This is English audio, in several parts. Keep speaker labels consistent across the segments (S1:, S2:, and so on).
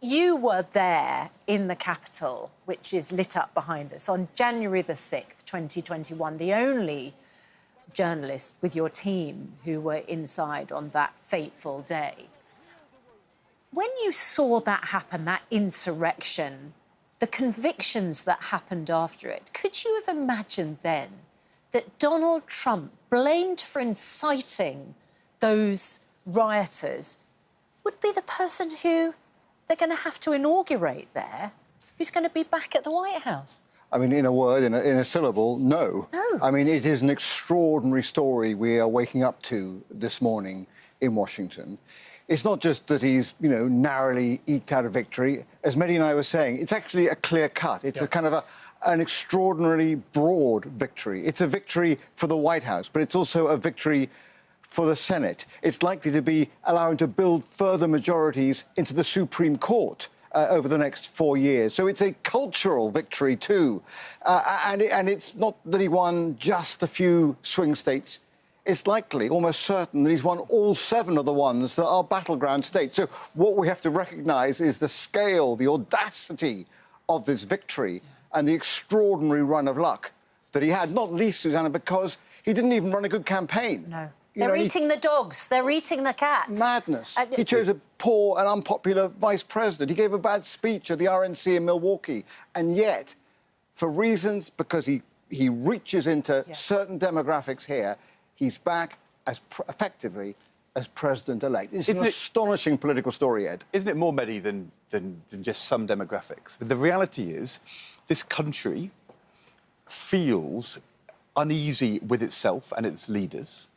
S1: You were there in the Capitol, which is lit up behind us, on January the 6th, 2021, the only journalist with your team who were inside on that fateful day. When you saw that happen, that insurrection, the convictions that happened after it, could you have imagined then that Donald Trump, blamed for inciting those rioters, would be the person who they're going to have to inaugurate there, who's going to be back at the White House? I
S2: mean, in a word, in a syllable, no.
S1: No.
S2: I mean, it is an extraordinary story we are waking up to this morning in Washington. It's not just that he's, narrowly eked out a victory. As Madeley and I were saying, it's actually a clear cut. It's a kind of an extraordinarily broad victory. It's a victory for the White House, but it's also a victory for the Senate. It's likely to be allowing to build further majorities into the Supreme Court over the next 4 years. So it's a cultural victory, too. And it's not that he won just a few swing states. It's likely, almost certain, that he's won all 7 of the ones that are battleground states. So what we have to recognise is the scale, the audacity of this victory and the extraordinary run of luck that he had, not least, Susanna, because he didn't even run a good campaign.
S1: No. They're eating the dogs. They're eating the cats.
S2: Madness. He chose a poor and unpopular vice president. He gave a bad speech at the RNC in Milwaukee. And yet, for reasons, because he reaches into certain demographics here, he's back as effectively as president-elect. It's an astonishing political story, Ed.
S3: Isn't it more, Madeley, than just some demographics? But the reality is, this country feels uneasy with itself and its leaders.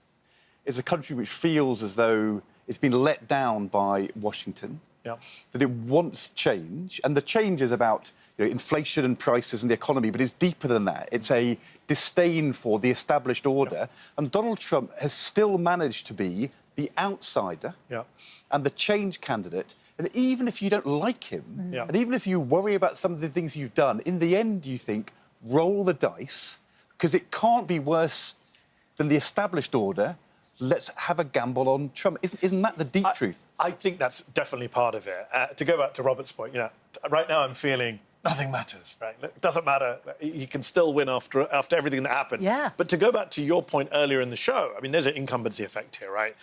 S3: It's a country which feels as though it's been let down by Washington, that it wants change, and the change is about inflation and prices and the economy, but it's deeper than that. It's a disdain for the established order, and Donald Trump has still managed to be the outsider and the change candidate. And even if you don't like him, and even if you worry about some of the things you've done, in the end you think, roll the dice, because it can't be worse than the established order. Let's have a gamble on Trump. Isn't that the deep truth?
S4: I think that's definitely part of it. To go back to Robert's point, right now I'm feeling nothing matters, right? It doesn't matter. You can still win after everything that happened.
S1: Yeah.
S4: But to go back to your point earlier in the show, I mean, there's an incumbency effect here, right?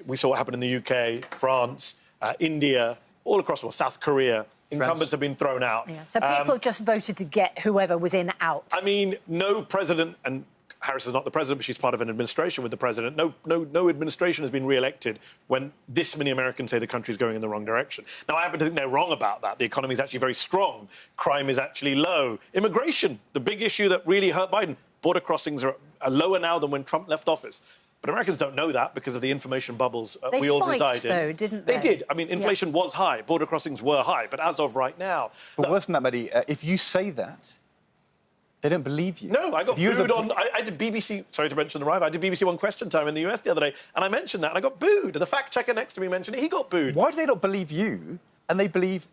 S4: We saw what happened in the UK, France, India, all across the world, South Korea. Incumbents have been thrown out.
S1: Yeah. So people just voted to get whoever was in out.
S4: I mean, no president, and Harris is not the president, but she's part of an administration with the president. No administration has been re-elected when this many Americans say the country's going in the wrong direction. Now, I happen to think they're wrong about that. The economy is actually very strong. Crime is actually low. Immigration, the big issue that really hurt Biden. Border crossings are lower now than when Trump left office. But Americans don't know that because of the information bubbles we all reside in.
S1: They spiked, though, didn't they?
S4: They did. I mean, inflation was high. Border crossings were high. But as of right now...
S3: But worse than that, Madeley, if you say that, they don't believe you.
S4: No, I got booed on... I did BBC... Sorry to mention the rival. I did BBC One Question Time in the US the other day, and I mentioned that, and I got booed. The fact-checker next to me mentioned it. He got booed.
S3: Why do they not believe you, and they believe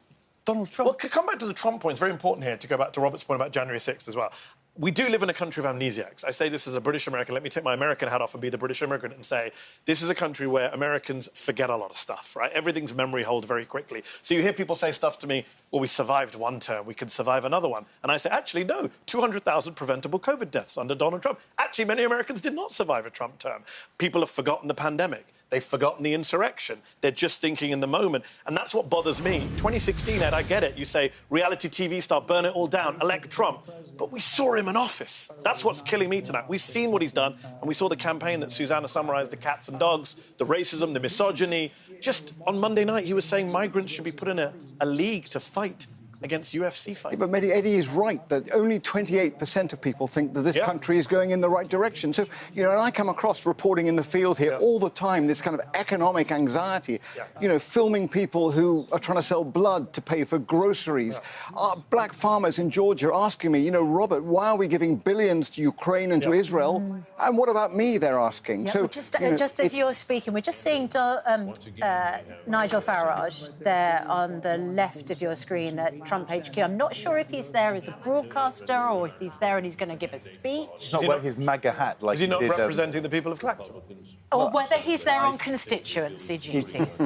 S3: Donald Trump?
S4: Well, come back to the Trump point. It's very important here to go back to Robert's point about January 6th as well. We do live in a country of amnesiacs. I say this as a British American. Let me take my American hat off and be the British immigrant and say this is a country where Americans forget a lot of stuff, right? Everything's memory hold very quickly. So you hear people say stuff to me, well, we survived one term, we could survive another one. And I say, actually, no, 200,000 preventable COVID deaths under Donald Trump. Actually, many Americans did not survive a Trump term. People have forgotten the pandemic. They've forgotten the insurrection. They're just thinking in the moment. And that's what bothers me. 2016, Ed, I get it. You say, reality TV star, burn it all down, elect Trump. But we saw him in office. That's what's killing me tonight. We've seen what he's done, and we saw the campaign that Susanna summarised, the cats and dogs, the racism, the misogyny. Just on Monday night, he was saying migrants should be put in a league to fight against UFC fighters.
S2: Yeah, but Eddie is right that only 28% of people think that this country is going in the right direction. So, and I come across reporting in the field here all the time, this kind of economic anxiety, filming people who are trying to sell blood to pay for groceries. Black farmers in Georgia asking me, Robert, why are we giving billions to Ukraine and to Israel? And what about me, they're asking.
S1: Yeah,
S2: so,
S1: just as you're speaking, we're just seeing Nigel Farage there on the left of your screen at Trump HQ. I'm not sure if he's there as a broadcaster or if he's there and he's going to give a speech.
S3: He's not wearing his MAGA hat like
S4: Is he not representing the people of Clacton?
S1: Or whether he's there on constituency duties.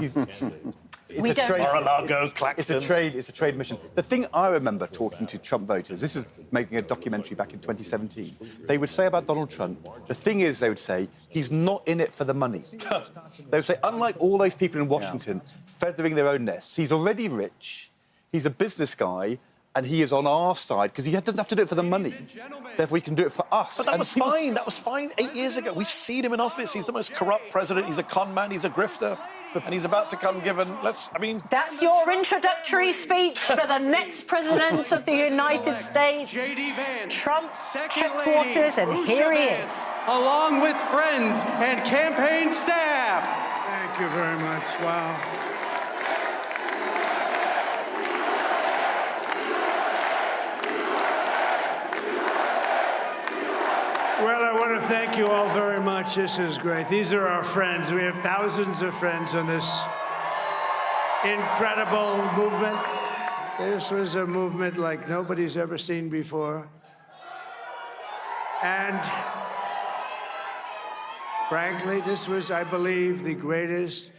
S1: We don't.
S4: Mar-a-Lago, Clacton.
S3: It's a trade mission. The thing I remember talking to Trump voters, this is making a documentary back in 2017, they would say about Donald Trump, the thing is, they would say, he's not in it for the money. They would say, unlike all those people in Washington feathering their own nests, he's already rich, he's a business guy, and he is on our side because he doesn't have to do it for the money. Therefore, he can do it for us.
S4: But that was fine. That was fine 8 years ago. We've seen him in office. He's the most corrupt president. He's a con man. He's a grifter. And he's about to come
S1: That's your introductory speech for the next president of the United States. Trump headquarters, and here he is.
S5: Along with friends and campaign staff.
S6: Thank you very much. Wow. Well, I want to thank you all very much. This is great. These are our friends. We have thousands of friends on this incredible movement. This was a movement like nobody's ever seen before. And frankly, this was, I believe, the greatest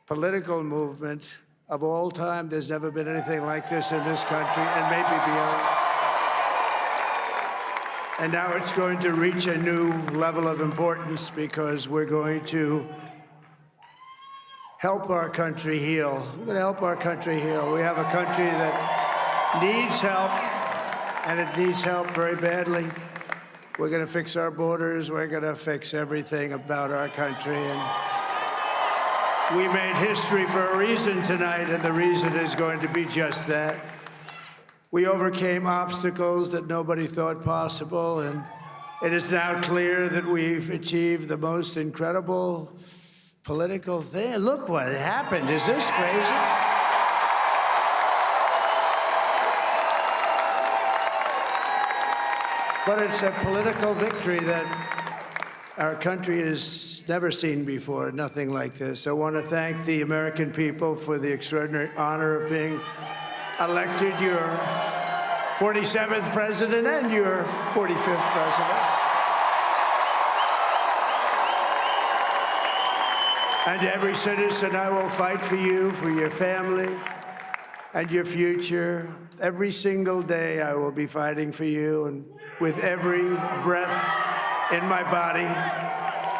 S6: political movement of all time. There's never been anything like this in this country, and maybe beyond. And now it's going to reach a new level of importance because we're going to help our country heal. We're going to help our country heal. We have a country that needs help, and it needs help very badly. We're going to fix our borders. We're going to fix everything about our country. And we made history for a reason tonight, and the reason is going to be just that. We overcame obstacles that nobody thought possible, and it is now clear that we've achieved the most incredible political thing. Look what happened. Is this crazy? But it's a political victory that our country has never seen before, nothing like this. I want to thank the American people for the extraordinary honor of being elected your 47th president and your 45th president. And every citizen, I will fight for you, for your family, and your future. Every single day, I will be fighting for you, and with every breath in my body,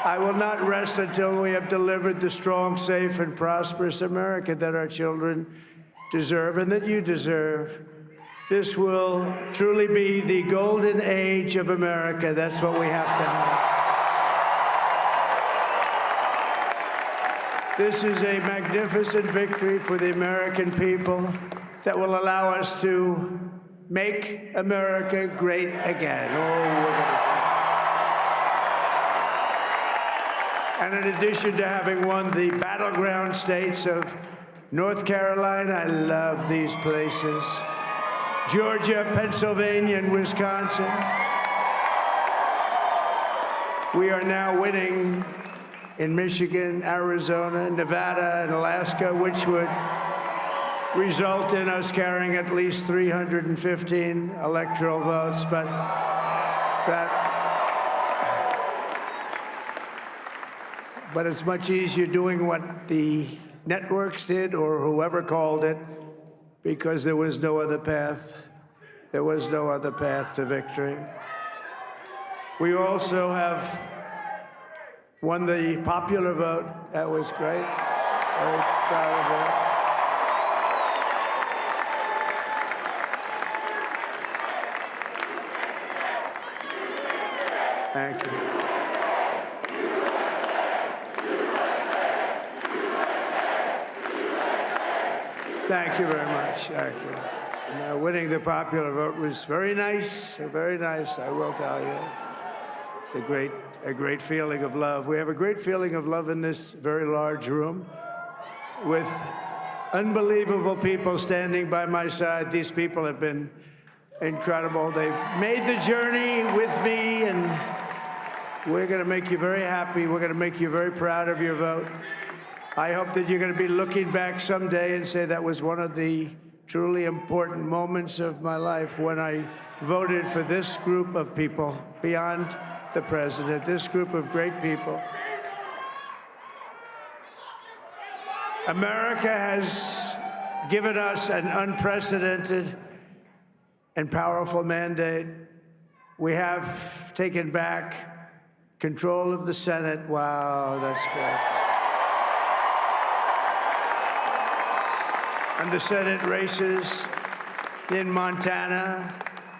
S6: I will not rest until we have delivered the strong, safe, and prosperous America that our children deserve and that you deserve. This will truly be the golden age of America. That's what we have to have. This is a magnificent victory for the American people that will allow us to make America great again. And in addition to having won the battleground states of North Carolina, I love these places, Georgia, Pennsylvania, and Wisconsin, we are now winning in Michigan, Arizona, Nevada, and Alaska, which would result in us carrying at least 315 electoral votes. But it's much easier doing what the networks did or whoever called it, because there was no other path. There was no other path to victory. We also have won the popular vote. That was great. Very proud of that. Thank you. Thank you very much. Thank you. And, winning the popular vote was very nice, I will tell you. It's a great feeling of love. We have a great feeling of love in this very large room with unbelievable people standing by my side. These people have been incredible. They've made the journey with me, and we're going to make you very happy. We're going to make you very proud of your vote. I hope that you're going to be looking back someday and say that was one of the truly important moments of my life when I voted for this group of people beyond the president, this group of great people. America has given us an unprecedented and powerful mandate. We have taken back control of the Senate. Wow, that's good. And the Senate races in Montana,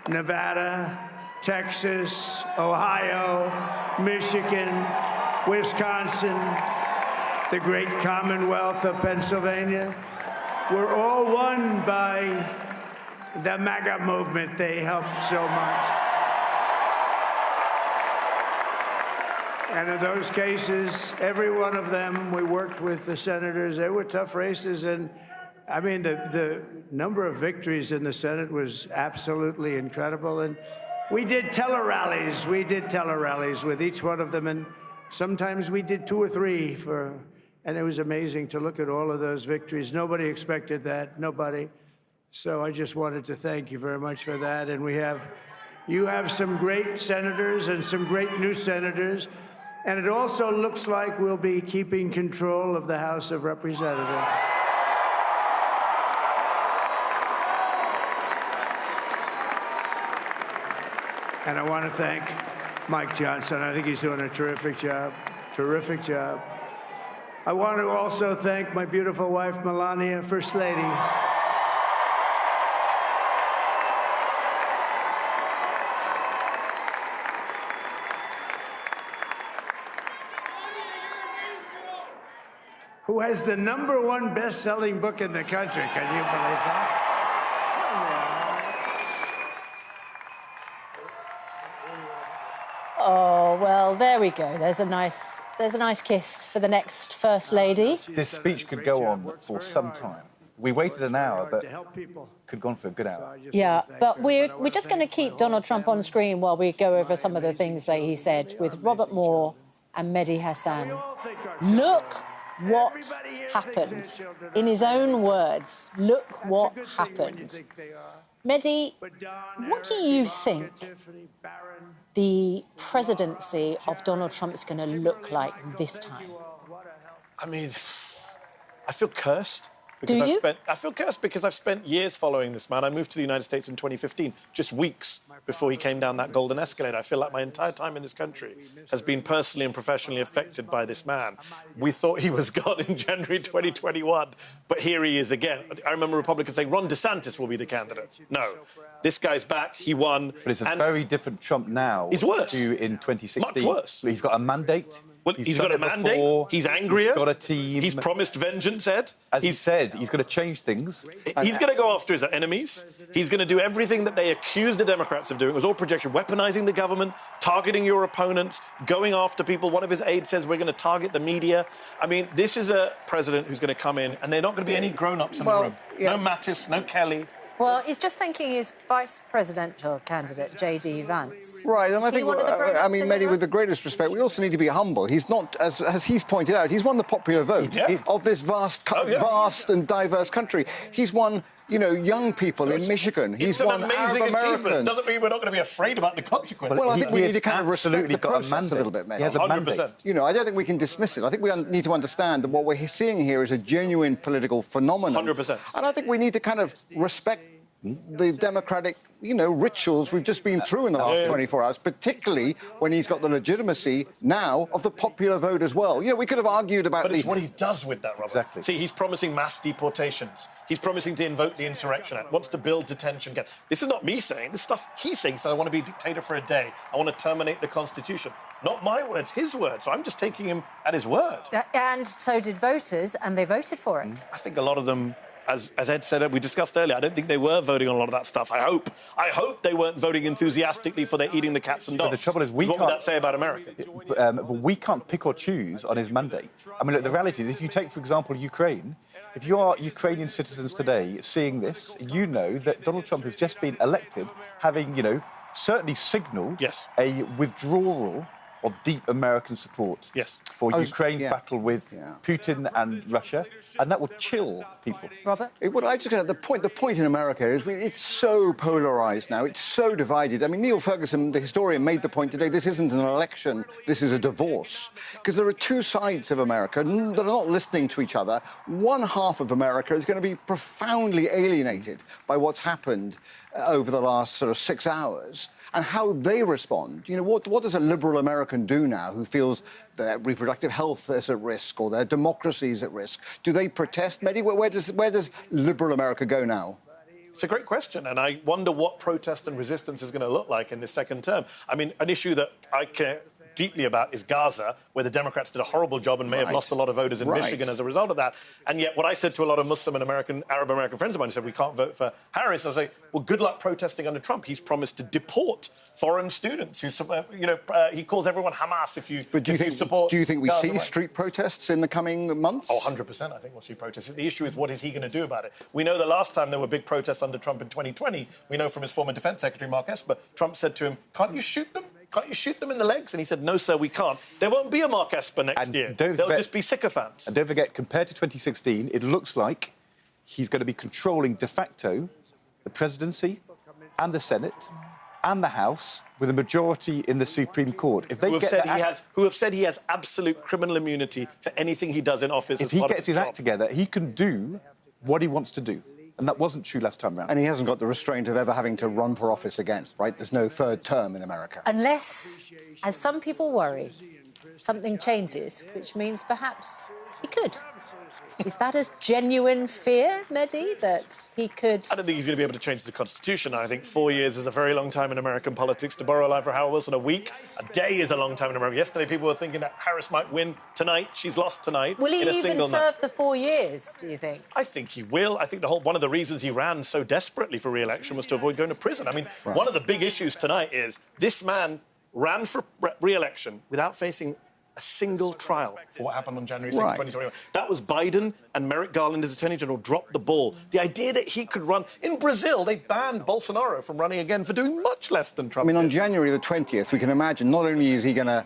S6: Nevada, Texas, Ohio, Michigan, Wisconsin, the great Commonwealth of Pennsylvania, were all won by the MAGA movement. They helped so much. And in those cases, every one of them, we worked with the senators. They were tough races. And I mean, the number of victories in the Senate was absolutely incredible. And we did tele-rallies. We did tele-rallies with each one of them. And sometimes we did 2 or 3 and it was amazing to look at all of those victories. Nobody expected that, nobody. So I just wanted to thank you very much for that. And you have some great senators and some great new senators. And it also looks like we'll be keeping control of the House of Representatives. And I want to thank Mike Johnson. I think he's doing a terrific job. Terrific job. I want to also thank my beautiful wife, Melania, First Lady. Who has the #1 best-selling book in the country. Can you believe that?
S1: Oh, well, there we go. There's a nice kiss for the next First Lady.
S3: This speech could go on for some time. We waited an hour, but could go on for a good hour.
S1: Yeah, but we're just going to keep Donald Trump on screen while we go over some of the things that he said with Robert Moore and Mehdi Hasan. Look what happened. In his own words, look what happened. Mehdi, what do you think the presidency of Donald Trump is going to look like this time?
S4: I mean, I feel cursed.
S1: Do you?
S4: I feel cursed because I've spent years following this man. I moved to the United States in 2015, just weeks before he came down that golden escalator. I feel like my entire time in this country has been personally and professionally affected by this man. We thought he was gone in January 2021, but here he is again. I remember Republicans saying Ron DeSantis will be the candidate. No, this guy's back. He won.
S3: But it's a very different Trump now.
S4: He's worse.
S3: To in 2016.
S4: Much worse.
S3: He's got a mandate.
S4: Well, he's got a mandate.
S3: Before.
S4: He's angrier.
S3: He's got a team.
S4: He's promised vengeance, Ed.
S3: As he said, he's going to change things.
S4: He's going to go after his enemies. He's going to do everything that they accused the Democrats of doing. It was all projection, weaponizing the government, targeting your opponents, going after people. One of his aides says we're going to target the media. I mean, this is a president who's going to come in, and they're not going to be any grown-ups in the room. Yeah. No Mattis, no Kelly.
S1: Well, he's just thanking his vice presidential candidate, J.D. Vance.
S2: Right, and I think, I mean, Mehdi, with the greatest respect, we also need to be humble. He's not, as he's pointed out, he's won the popular vote of this vast and diverse country. He's won, you know, young people in Michigan. He's won Arab Americans.
S4: Doesn't mean we're not going to be afraid about the consequences.
S2: Well, I think we need to kind of respect the process a little bit, Mehdi.
S3: He has a mandate.
S2: You know, I don't think we can dismiss it. I think we need to understand that what we're seeing here is a genuine political phenomenon.
S4: 100%.
S2: And I think we need to kind of respect the democratic, you know, rituals we've just been through in the last 24 hours, particularly when he's got the legitimacy now of the popular vote as well. You know, we could have argued about
S4: But it's what he does with that, Robert.
S3: Exactly.
S4: See, he's promising mass deportations. He's promising to invoke the Insurrection Act, wants to build detention camps. This is not me saying. This stuff he's saying. So I want to be a dictator for a day. I want to terminate the Constitution. Not my words, his words. So I'm just taking him at his word.
S1: And so did voters, and they voted for it.
S4: I think a lot of them... As Ed said, we discussed earlier, I don't think they were voting on a lot of that stuff. I hope they weren't voting enthusiastically for their eating the cats and dogs.
S3: But the trouble is,
S4: what would that say about America?
S3: But we can't pick or choose on his mandate. I mean, look, the reality is, if you take, for example, Ukraine, if you are Ukrainian citizens today seeing this, you know that Donald Trump has just been elected, having, you know, certainly signalled a withdrawal of deep American support for Ukraine's battle with Putin and Russia, and that will chill people.
S1: Robert?
S2: I just get the point in America is it's so polarised now, it's so divided. I mean, Neil Ferguson, the historian, made the point today, this isn't an election, this is a divorce. Because there are two sides of America that are not listening to each other. One half of America is going to be profoundly alienated by what's happened over the last sort of 6 hours. And how they respond. You know, what does a liberal American do now who feels their reproductive health is at risk or their democracy is at risk? Do they protest, Mehdi? Where does liberal America go now?
S4: It's a great question, and I wonder what protest and resistance is going to look like in this second term. I mean, an issue that I care deeply about is Gaza, where the Democrats did a horrible job and may have lost a lot of voters in Michigan as a result of that. And yet what I said to a lot of Muslim and Arab American friends of mine who said we can't vote for Harris, I say, well, good luck protesting under Trump. He's promised to deport foreign students who, he calls everyone Hamas if you support.
S2: Do you think we
S4: Gaza
S2: see street protests in the coming months?
S4: Oh, 100%. I think we'll see protests. The issue is what is he going to do about it? We know the last time there were big protests under Trump in 2020, we know from his former defense secretary, Mark Esper, Trump said to him, can't you shoot them? Can't you shoot them in the legs? And he said, no, sir, we can't. There won't be a Mark Esper next year. They'll just be sycophants.
S3: And don't forget, compared to 2016, it looks like he's going to be controlling de facto the presidency and the Senate and the House with a majority in the Supreme Court. If they
S4: who have said he has absolute criminal immunity for anything he does in office.
S3: If he gets his act together, he can do what he wants to do. And that wasn't true last time round.
S2: And he hasn't got the restraint of ever having to run for office again, right? There's no third term in America.
S1: Unless, as some people worry, something changes, which means perhaps he could. Is that a genuine fear, Mehdi, that he could...
S4: I don't think he's going to be able to change the Constitution. I think 4 years is a very long time in American politics. To borrow a line from Howard Wilson, a day is a long time in America. Yesterday, people were thinking that Harris might win tonight. She's lost tonight.
S1: Will he even serve the 4 years, do you think?
S4: I think he will. I think one of the reasons he ran so desperately for re-election was to avoid going to prison. I mean, one of the big issues tonight is this man ran for re-election without facing a single trial for what happened on January 6, 2021. That was Biden and Merrick Garland, as Attorney General, dropped the ball. The idea that he could run... In Brazil, they banned Bolsonaro from running again for doing much less than Trump.
S2: I mean, on January the 20th, we can imagine not only is he going to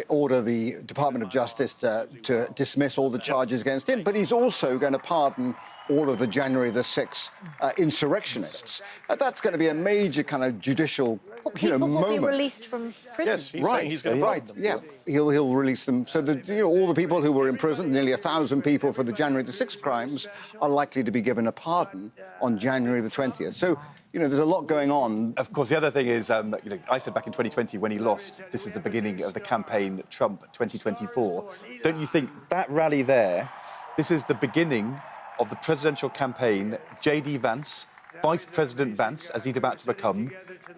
S2: order the Department of Justice to dismiss all the charges against him, but he's also going to pardon all of the January the 6th insurrectionists. That's going to be a major kind of judicial moment.
S1: People will be released from prison.
S4: Yes, he's saying he's going to pardon them.
S2: Yeah, he'll release them. So that all the people who were in prison, nearly 1,000 people for the January the 6th crimes, are likely to be given a pardon on January the 20th. So, there's a lot going on.
S3: Of course, the other thing is, I said back in 2020 when he lost, this is the beginning of the campaign Trump 2024. Don't you think that rally there, this is the beginning of the presidential campaign, J.D. Vance, Vice President Vance, as he's about to become,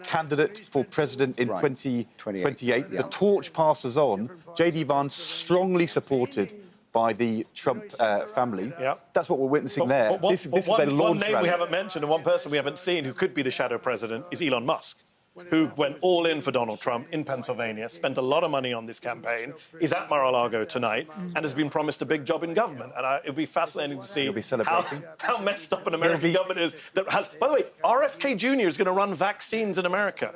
S3: candidate for president in 2028. The torch passes on. J.D. Vance strongly supported by the Trump family. That's what we're witnessing there. This is their launch
S4: one name
S3: rally.
S4: We haven't mentioned and one person we haven't seen who could be the shadow president is Elon Musk, who went all in for Donald Trump in Pennsylvania, spent a lot of money on this campaign, is at Mar-a-Lago tonight, and has been promised a big job in government. And it'll be fascinating to see how messed up an American government is that has... By the way, RFK Jr. is going to run vaccines in America.